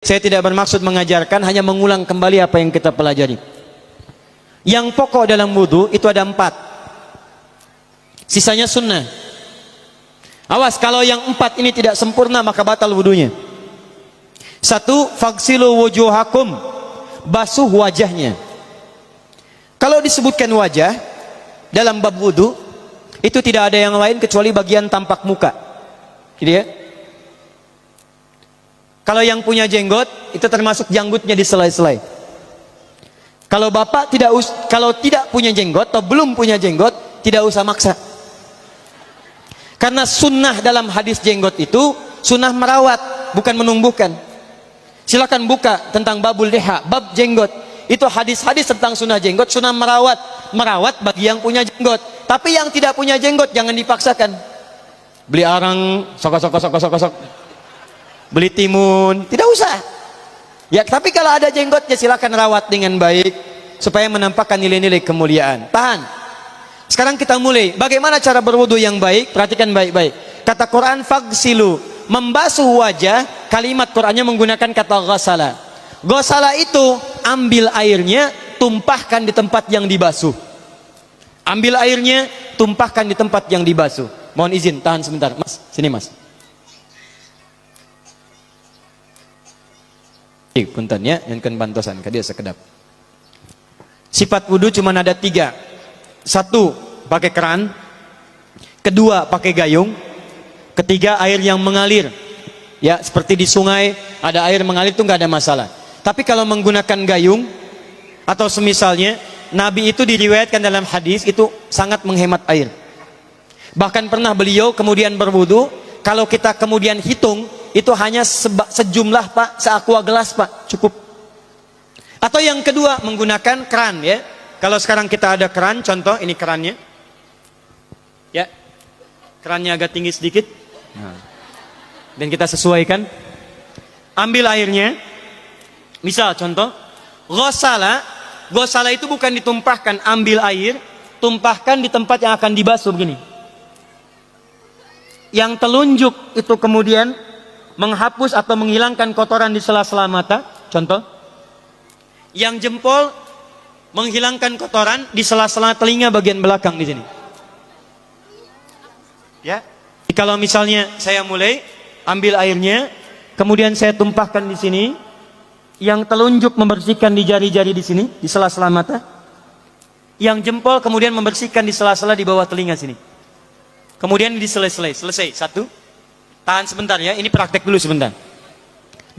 Saya tidak bermaksud mengajarkan, hanya mengulang kembali apa yang kita pelajari. Yang pokok dalam wudu itu ada 4. Sisanya sunnah. Awas, kalau yang 4 ini tidak sempurna maka batal wudunya. 1. Faghsilu wujuhakum, basuh wajahnya. Kalau disebutkan wajah dalam bab wudu, itu tidak ada yang lain kecuali bagian tampak muka. Gitu ya. Kalau yang punya jenggot, itu termasuk janggutnya di selai-selai. Kalau bapak kalau tidak punya jenggot atau belum punya jenggot, tidak usah maksa. Karena sunnah dalam hadis jenggot itu sunnah merawat, bukan menumbuhkan. Silakan buka tentang babul liha, bab jenggot. Itu hadis-hadis tentang sunnah jenggot, sunnah merawat bagi yang punya jenggot. Tapi yang tidak punya jenggot jangan dipaksakan. Beli arang, sok. Beli timun, tidak usah. Ya, tapi kalau ada jenggotnya silakan rawat dengan baik supaya menampakkan nilai-nilai kemuliaan. Tahan. Sekarang kita mulai. Bagaimana cara berwudu yang baik? Perhatikan baik-baik. Kata Quran faghsilu, membasuh wajah, kalimat Qurannya menggunakan kata ghasala. Ghasala itu ambil airnya, tumpahkan di tempat yang dibasuh. Ambil airnya, tumpahkan di tempat yang dibasuh. Mohon izin, tahan sebentar. Mas, sini mas. Punten ya, yang kan bantosan kadia sekedap. Sifat wudu cuma ada 3. 1, pakai keran. 2, pakai gayung. 3, air yang mengalir. Ya, seperti di sungai ada air mengalir itu nggak ada masalah. Tapi kalau menggunakan gayung atau semisalnya, Nabi itu diriwayatkan dalam hadis itu sangat menghemat air. Bahkan pernah beliau kemudian berwudu, kalau kita kemudian hitung itu hanya sejumlah pak, seaqua gelas pak, cukup. Atau yang kedua menggunakan keran ya. Kalau sekarang kita ada keran, contoh ini kerannya, ya, kerannya agak tinggi sedikit, dan kita sesuaikan. Ambil airnya, misal contoh, ghasala itu bukan ditumpahkan, ambil air, tumpahkan di tempat yang akan dibasuh begini. Yang telunjuk itu kemudian menghapus atau menghilangkan kotoran di sela-sela mata, contoh. Yang jempol menghilangkan kotoran di sela-sela telinga bagian belakang di sini. Ya. Kalau misalnya saya mulai ambil airnya, kemudian saya tumpahkan di sini, yang telunjuk membersihkan di jari-jari di sini, di sela-sela mata. Yang jempol kemudian membersihkan di sela-sela di bawah telinga sini. Kemudian di selesai. 1. Tahan sebentar ya, ini praktek dulu sebentar.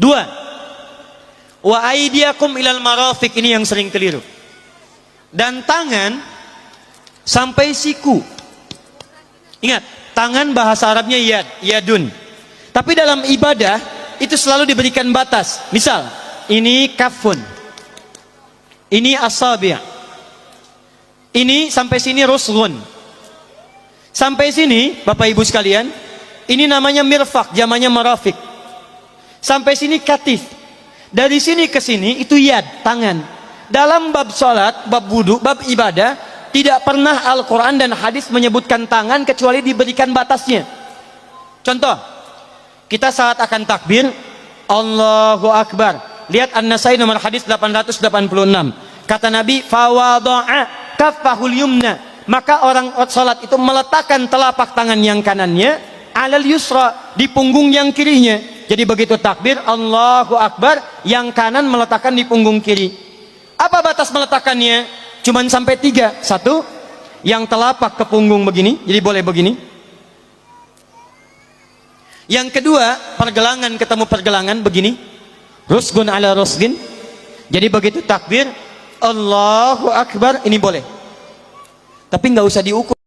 2. Wa aidiakum ilal marafiq, ini yang sering keliru. Dan tangan sampai siku. Ingat, tangan bahasa Arabnya yadun. Tapi dalam ibadah itu selalu diberikan batas. Misal, ini kafun. Ini asabi'. Ini sampai sini rusghun. Sampai sini, Bapak Ibu sekalian, ini namanya mirfaq, jamannya marafiq. Sampai sini katif. Dari sini ke sini itu yad, tangan. Dalam bab salat, bab wudu, bab ibadah, tidak pernah Al-Quran dan hadis menyebutkan tangan kecuali diberikan batasnya. Contoh, kita saat akan takbir, Allahu Akbar. Lihat An-Nasai nomor hadis 886. Kata Nabi, fawada'a kaffahul yumna. Maka orang salat itu meletakkan telapak tangan yang kanannya alal yusra, di punggung yang kirinya. Jadi begitu takbir Allahu Akbar, yang kanan meletakkan di punggung kiri. Apa batas meletakkannya? Cuman sampai 3. 1, yang telapak ke punggung begini, jadi boleh begini. Yang kedua, pergelangan ketemu pergelangan begini, rusgun ala rusgin. Jadi begitu takbir Allahu Akbar, ini boleh. Tapi nggak usah diukur.